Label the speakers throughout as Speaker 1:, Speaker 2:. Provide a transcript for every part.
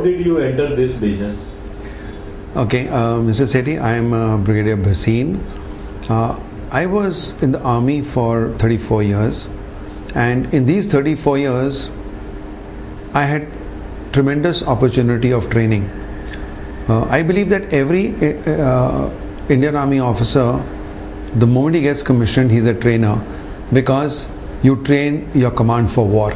Speaker 1: did you enter this business?
Speaker 2: Okay, Mr. Sethi, I am Brigadier Bhasin. I was in the army for 34 years, and in these 34 years I had tremendous opportunity of training. I believe that every Indian Army officer, the moment he gets commissioned, he's a trainer, because you train your command for war.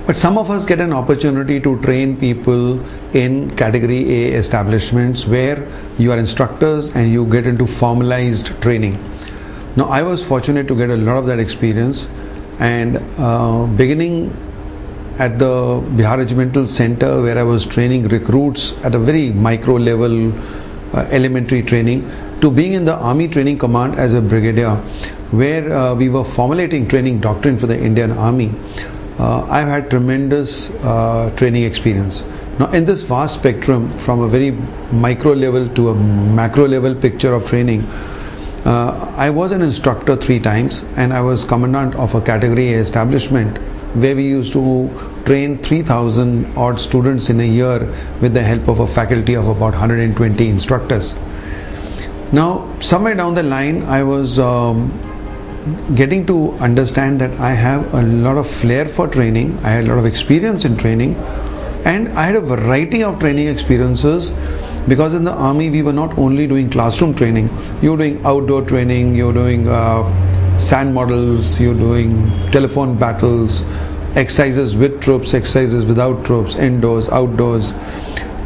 Speaker 2: But some of us get an opportunity to train people in category A establishments where you are instructors and you get into formalized training. Now I was fortunate to get a lot of that experience, and beginning at the Bihar Regimental Center, where I was training recruits at a very micro level, elementary training, to being in the Army Training Command as a brigadier, where we were formulating training doctrine for the Indian Army. I've had tremendous training experience. Now in this vast spectrum, from a very micro level to a macro level picture of training, I was an instructor 3 times, and I was commandant of a category A establishment where we used to train 3,000 odd students in a year with the help of a faculty of about 120 instructors. Now somewhere down the line I was getting to understand that I have a lot of flair for training, I had a lot of experience in training, and I had a variety of training experiences, because in the army we were not only doing classroom training, you were doing outdoor training, you were doing sand models, you were doing telephone battles, exercises with troops, exercises without troops, indoors, outdoors,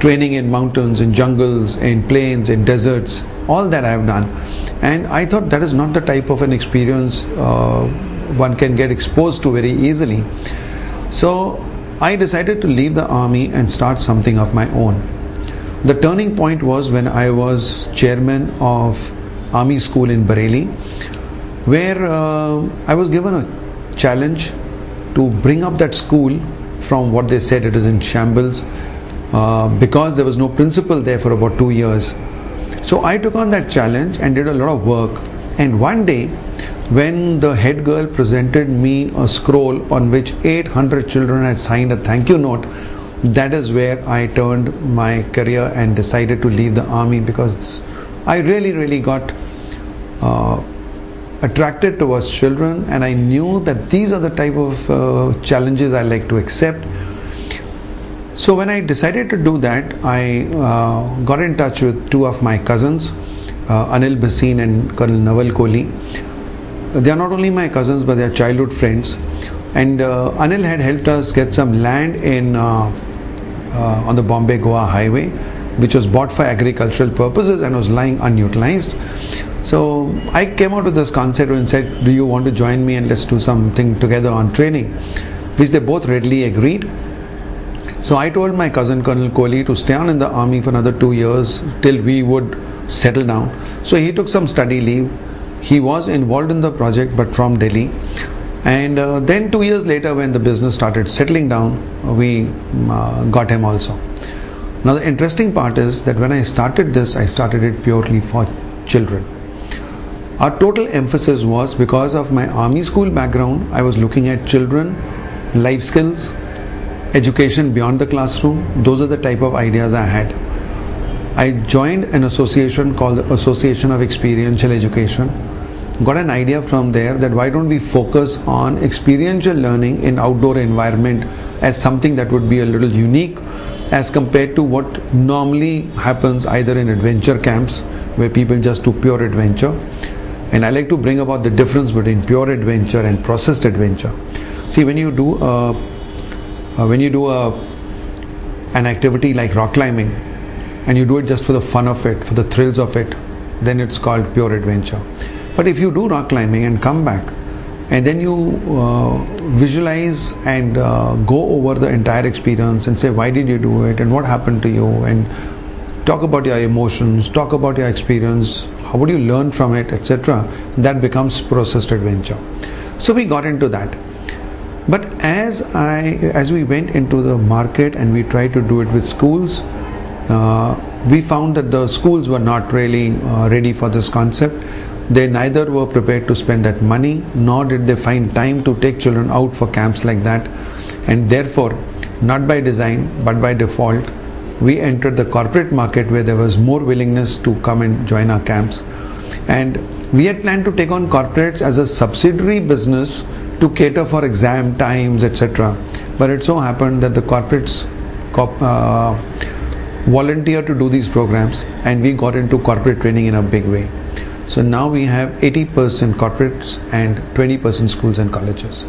Speaker 2: training in mountains, in jungles, in plains, in deserts. All that I have done, and I thought that is not the type of an experience one can get exposed to very easily. So I decided to leave the army and start something of my own. The turning point was when I was chairman of Army School in Bareilly, where I was given a challenge to bring up that school from what they said it is in shambles, because there was no principal there for about 2 years. So I took on that challenge and did a lot of work. And one day, when the head girl presented me a scroll on which 800 children had signed a thank you note, that is where I turned my career and decided to leave the army, because I really got attracted towards children, and I knew that these are the type of challenges I like to accept. So when I decided to do that, I got in touch with 2 of my cousins, Anil Bhasin and Colonel Naval Kohli. They are not only my cousins, but they are childhood friends. And Anil had helped us get some land in on the Bombay-Goa highway, which was bought for agricultural purposes and was lying unutilized. So I came out with this concept and said, do you want to join me and let's do something together on training, which they both readily agreed. So I told my cousin Colonel Kohli to stay on in the army for another 2 years till we would settle down. So he took some study leave. He was involved in the project, but from Delhi. And then 2 years later, when the business started settling down, we got him also. Now the interesting part is that when I started this, I started it purely for children. Our total emphasis was, because of my army school background, I was looking at children, life skills, education beyond the classroom. Those are the type of ideas I had. I joined an association called the Association of Experiential Education. Got an idea from there that why don't we focus on experiential learning in outdoor environment as something that would be a little unique as compared to what normally happens either in adventure camps where people just do pure adventure. And I like to bring about the difference between pure adventure and processed adventure. See, when you do an activity like rock climbing and you do it just for the fun of it, for the thrills of it, then it's called pure adventure. But if you do rock climbing and come back and then you visualize and go over the entire experience and say why did you do it and what happened to you, and talk about your emotions, talk about your experience, how would you learn from it, etc., that becomes processed adventure. So we got into that. But as we went into the market and we tried to do it with schools, we found that the schools were not really ready for this concept. They neither were prepared to spend that money, nor did they find time to take children out for camps like that. And therefore, not by design but by default, we entered the corporate market where there was more willingness to come and join our camps. And we had planned to take on corporates as a subsidiary business to cater for exam times, etc. But it so happened that the corporates volunteer to do these programs, and we got into corporate training in a big way. So now we have 80% corporates and 20% schools and colleges.